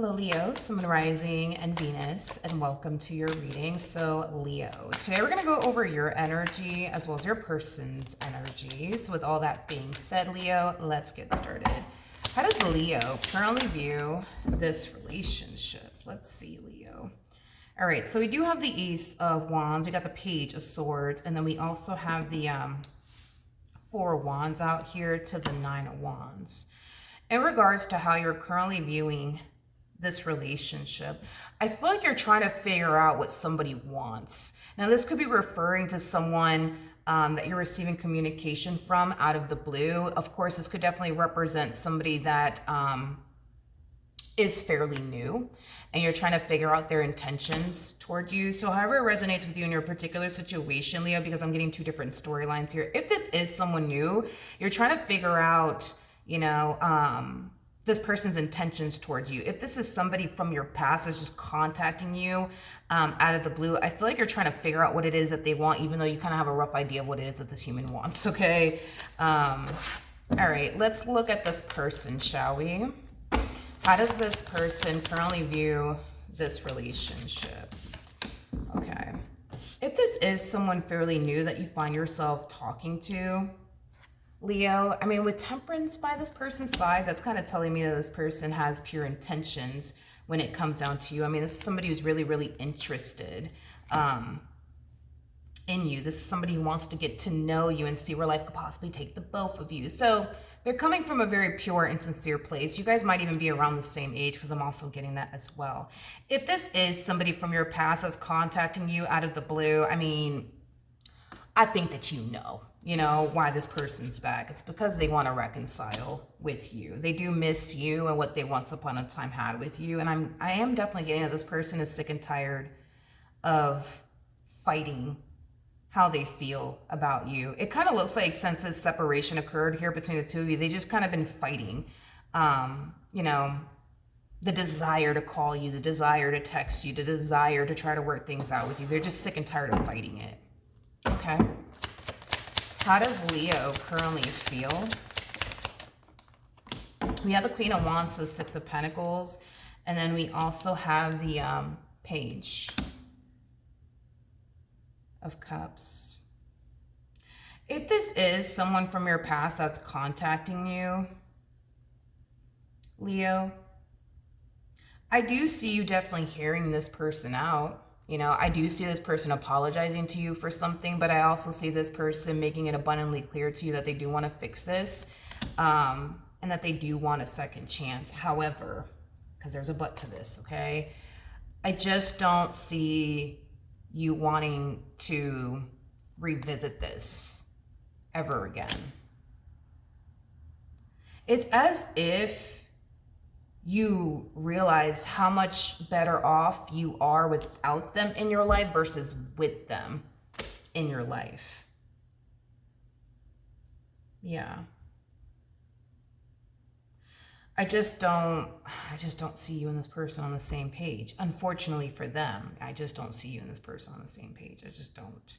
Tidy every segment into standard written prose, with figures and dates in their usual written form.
Hello, Leo, Sun, Rising, and Venus, and welcome to your reading. So, Leo, today we're going to go over your energy as well as your person's energy. So, with all that being said, Leo, let's get started. How does Leo currently view this relationship? Let's see, Leo. All right, so we do have the Ace of Wands, we got the Page of Swords, and then we also have the Four of Wands out here to the Nine of Wands. In regards to how you're currently viewing this relationship, I feel like you're trying to figure out what somebody wants. Now, this could be referring to someone that you're receiving communication from out of the blue. Of course, this could definitely represent somebody that is fairly new and you're trying to figure out their intentions towards you. So however it resonates with you in your particular situation, Leo, because I'm getting two different storylines here. If this is someone new, you're trying to figure out, this person's intentions towards you. If this is somebody from your past that's just contacting you out of the blue, I feel like you're trying to figure out what it is that they want, even though you kind of have a rough idea of what it is that this human wants, okay? All right, let's look at this person, shall we? How does this person currently view this relationship? Okay. If this is someone fairly new that you find yourself talking to, Leo, I mean, with Temperance by this person's side, that's kind of telling me that this person has pure intentions when it comes down to you. I mean, this is somebody who's really, really interested in you. This is somebody who wants to get to know you and see where life could possibly take the both of you. So they're coming from a very pure and sincere place. You guys might even be around the same age because I'm also getting that as well. If this is somebody from your past that's contacting you out of the blue, I mean, I think that you know why this person's back. It's because they want to reconcile with you. They do miss you and what they once upon a time had with you. And I am definitely getting that this person is sick and tired of fighting how they feel about you. It kind of looks like since this separation occurred here between the two of you, they just kind of been fighting, the desire to call you, the desire to text you, the desire to try to work things out with you. They're just sick and tired of fighting it. Okay. How does Leo currently feel? We have the Queen of Wands, the Six of Pentacles, and then we also have the Page of Cups. If this is someone from your past that's contacting you, Leo, I do see you definitely hearing this person out. I do see this person apologizing to you for something, but I also see this person making it abundantly clear to you that they do want to fix this and that they do want a second chance. However, because there's a but to this, okay? I just don't see you wanting to revisit this ever again. It's as if you realize how much better off you are without them in your life versus with them in your life. Yeah. I just don't see you and this person on the same page. Unfortunately for them, I just don't see you and this person on the same page. I just don't.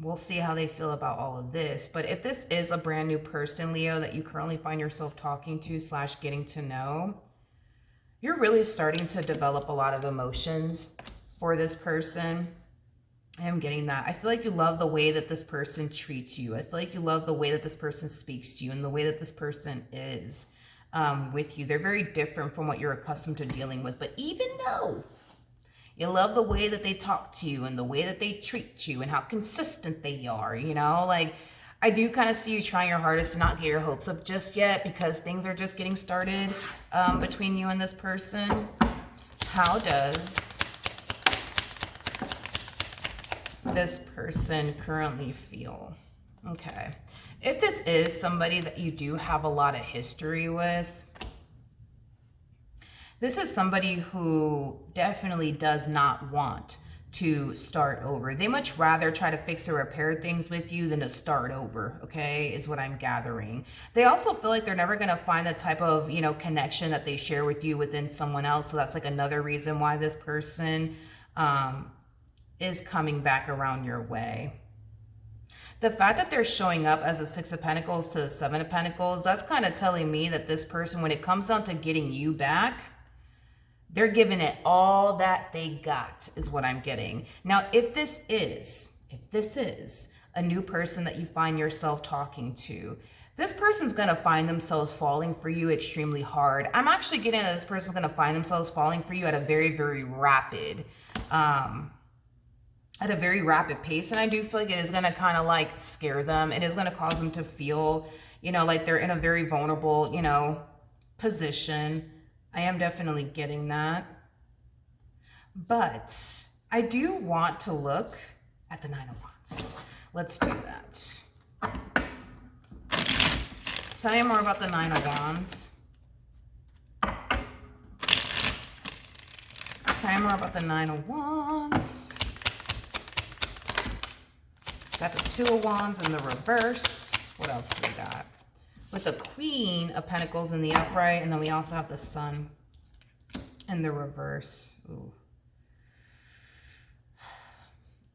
We'll see how they feel about all of this. But if this is a brand new person, Leo, that you currently find yourself talking to / getting to know, you're really starting to develop a lot of emotions for this person. I am getting that. I feel like you love the way that this person treats you. I feel like you love the way that this person speaks to you and the way that this person is with you. They're very different from what you're accustomed to dealing with. But even though you love the way that they talk to you and the way that they treat you and how consistent they are, I do kind of see you trying your hardest to not get your hopes up just yet because things are just getting started between you and this person. How does this person currently feel? Okay. If this is somebody that you do have a lot of history with, this is somebody who definitely does not want to start over. They much rather try to fix or repair things with you than to start over, okay, is what I'm gathering. They also feel like they're never going to find the type of, connection that they share with you within someone else. So that's like another reason why this person is coming back around your way. The fact that they're showing up as a Six of Pentacles to the Seven of Pentacles, that's kind of telling me that this person, when it comes down to getting you back, they're giving it all that they got, is what I'm getting. Now, if this is a new person that you find yourself talking to, this person's going to find themselves falling for you extremely hard. I'm actually getting that this person's going to find themselves falling for you at a very, very rapid, pace. And I do feel like it is going to kind of like scare them. It is going to cause them to feel, like they're in a very vulnerable, position. I am definitely getting that. But I do want to look at the Nine of Wands. Let's do that. Tell me more about the Nine of Wands. Tell me more about the Nine of Wands. Got the Two of Wands in the reverse. What else do we got? With the Queen of Pentacles in the upright, and then we also have the Sun in the reverse. Ooh.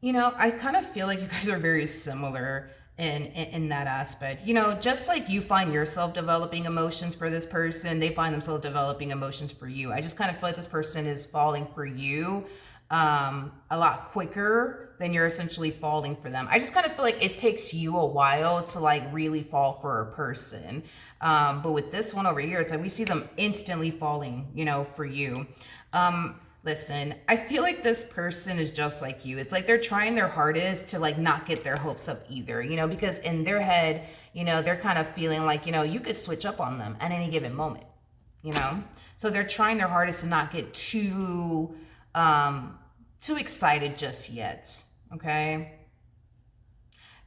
I kind of feel like you guys are very similar in that aspect. Just like you find yourself developing emotions for this person, they find themselves developing emotions for you. I just kind of feel like this person is falling for you a lot quicker than you're essentially falling for them. I just kind of feel like it takes you a while to like really fall for a person. But with this one over here, it's like we see them instantly falling, for you. Listen, I feel like this person is just like you. It's like they're trying their hardest to like not get their hopes up either, because in their head, they're kind of feeling like, you could switch up on them at any given moment, So they're trying their hardest to not get too excited just yet, okay?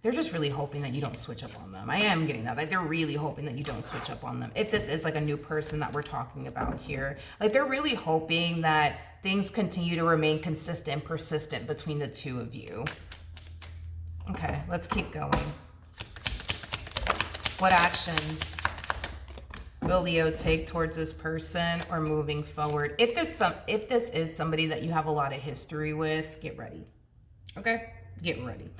They're just really hoping that you don't switch up on them. I am getting that. Like, they're really hoping that you don't switch up on them. If this is like a new person that we're talking about here, like they're really hoping that things continue to remain consistent and persistent between the two of you. Okay, let's keep going. What actions will Leo take towards this person or moving forward? If this is somebody that you have a lot of history with, get ready. Okay? Get ready.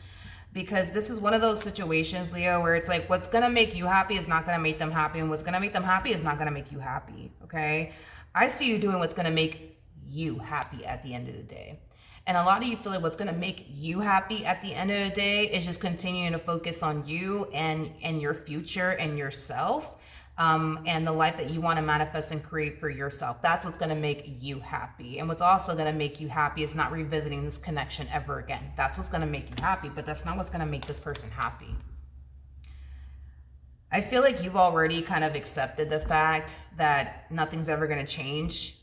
Because this is one of those situations, Leo, where it's like what's going to make you happy is not going to make them happy, and what's going to make them happy is not going to make you happy, okay? I see you doing what's going to make you happy at the end of the day. And a lot of you feel like what's going to make you happy at the end of the day is just continuing to focus on you and your future and yourself. And the life that you want to manifest and create for yourself. That's what's going to make you happy. And what's also going to make you happy is not revisiting this connection ever again. That's what's going to make you happy, but that's not what's going to make this person happy. I feel like you've already kind of accepted the fact that nothing's ever going to change.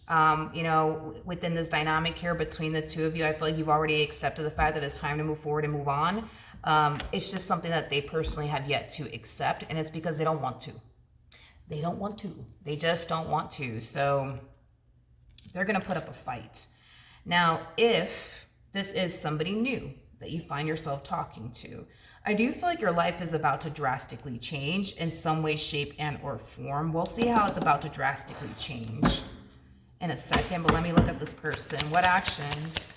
Within this dynamic here between the two of you, I feel like you've already accepted the fact that it's time to move forward and move on. It's just something that they personally have yet to accept, and it's because they don't want to. They don't want to. They just don't want to. So they're going to put up a fight. Now, if this is somebody new that you find yourself talking to, I do feel like your life is about to drastically change in some way, shape, and or form. We'll see how it's about to drastically change in a second, but let me look at this person. What actions?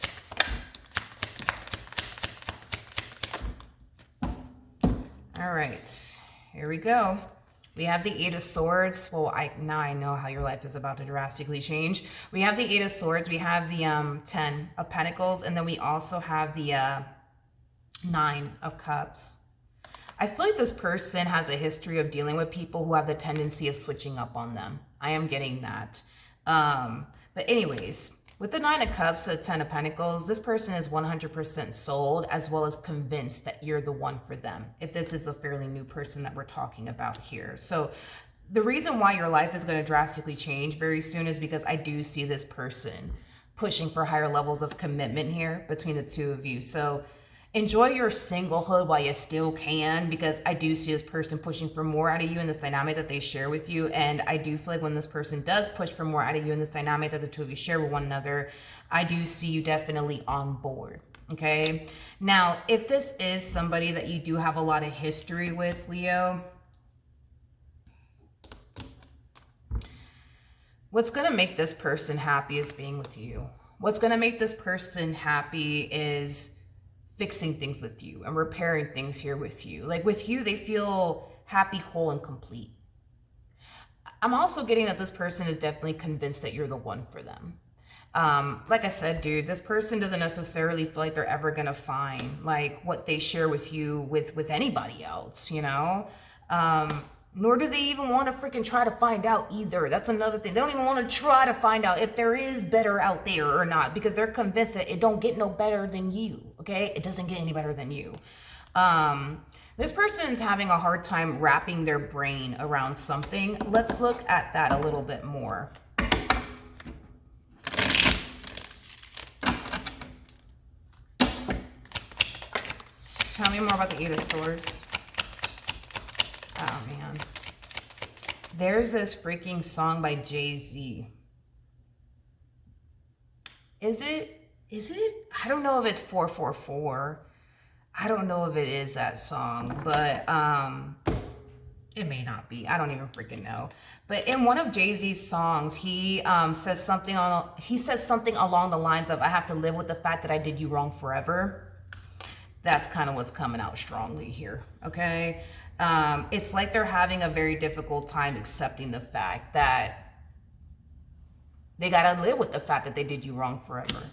All right, here we go. We have the Eight of Swords. Well, now I know how your life is about to drastically change. We have the Eight of Swords. We have the 10 of Pentacles. And then we also have the 9 of Cups. I feel like this person has a history of dealing with people who have the tendency of switching up on them. I am getting that. But anyways, with the 9 of Cups, the 10 of Pentacles, this person is 100% sold as well as convinced that you're the one for them. If this is a fairly new person that we're talking about here. So the reason why your life is going to drastically change very soon is because I do see this person pushing for higher levels of commitment here between the two of you. So enjoy your singlehood while you still can, because I do see this person pushing for more out of you in this dynamic that they share with you. And I do feel like when this person does push for more out of you in this dynamic that the two of you share with one another, I do see you definitely on board. Okay. Now, if this is somebody that you do have a lot of history with, Leo, what's going to make this person happy is being with you. What's going to make this person happy is fixing things with you and repairing things here with you. Like with you, they feel happy, whole, and complete. I'm also getting that this person is definitely convinced that you're the one for them. Like I said, dude, this person doesn't necessarily feel like they're ever gonna find like what they share with you with anybody else, you know? Nor do they even want to freaking try to find out either. That's another thing. They don't even want to try to find out if there is better out there or not, because they're convinced that it don't get no better than you, okay? It doesn't get any better than you. This person's having a hard time wrapping their brain around something. Let's look at that a little bit more. Tell me more about the Eight of Swords. Oh, man. There's this freaking song by Jay-Z. Is it? I don't know if it's 444. I don't know if it is that song, but it may not be. I don't even freaking know. But in one of Jay-Z's songs, he says something along the lines of, I have to live with the fact that I did you wrong forever. That's kind of what's coming out strongly here, okay? It's like they're having a very difficult time accepting the fact that they got to live with the fact that they did you wrong forever.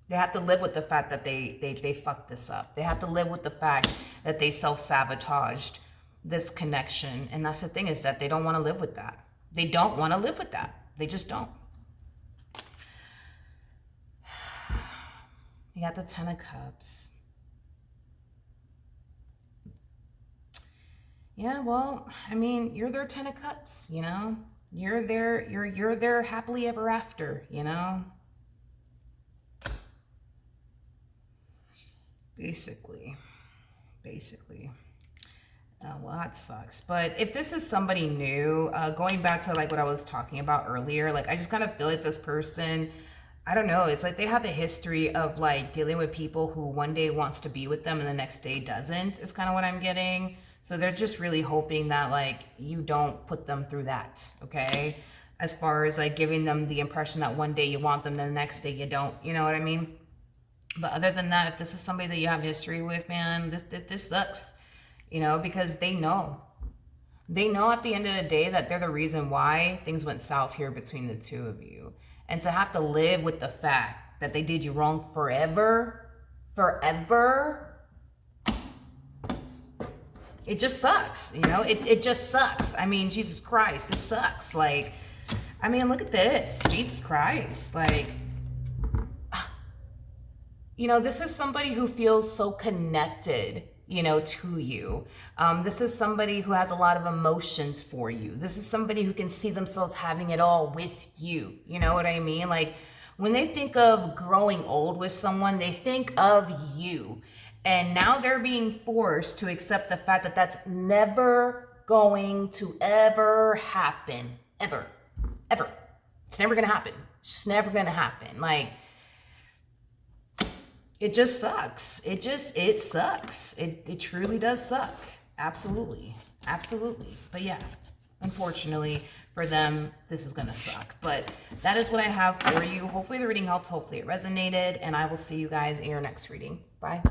They have to live with the fact that they fucked this up. They have to live with the fact that they self-sabotaged this connection. And that's the thing, is that they don't want to live with that. They don't want to live with that. They just don't. You got the Ten of Cups. Yeah, well, I mean, you're their Ten of Cups, you know? You're their happily ever after, you know? Basically. Well, that sucks. But if this is somebody new, going back to like what I was talking about earlier, like I just kind of feel like this person, I don't know, it's like they have a history of like dealing with people who one day wants to be with them and the next day doesn't, is kind of what I'm getting. So they're just really hoping that like you don't put them through that, okay? As far as like giving them the impression that one day you want them, then the next day you don't, you know what I mean? But other than that, if this is somebody that you have history with, man, this sucks, you know, because they know. They know at the end of the day that they're the reason why things went south here between the two of you. And to have to live with the fact that they did you wrong forever, it just sucks, you know? It just sucks. I mean, Jesus Christ, this sucks. Like, I mean, look at this. Jesus Christ. Like, you know, this is somebody who feels so connected, you know, to you. This is somebody who has a lot of emotions for you. This is somebody who can see themselves having it all with you. You know what I mean? Like, when they think of growing old with someone, they think of you. And now they're being forced to accept the fact that that's never going to ever happen. Ever. It's never going to happen. It's just never going to happen. Like, it just sucks. It sucks. It truly does suck. Absolutely. But yeah, unfortunately for them, this is going to suck. But that is what I have for you. Hopefully the reading helped. Hopefully it resonated. And I will see you guys in your next reading. Bye.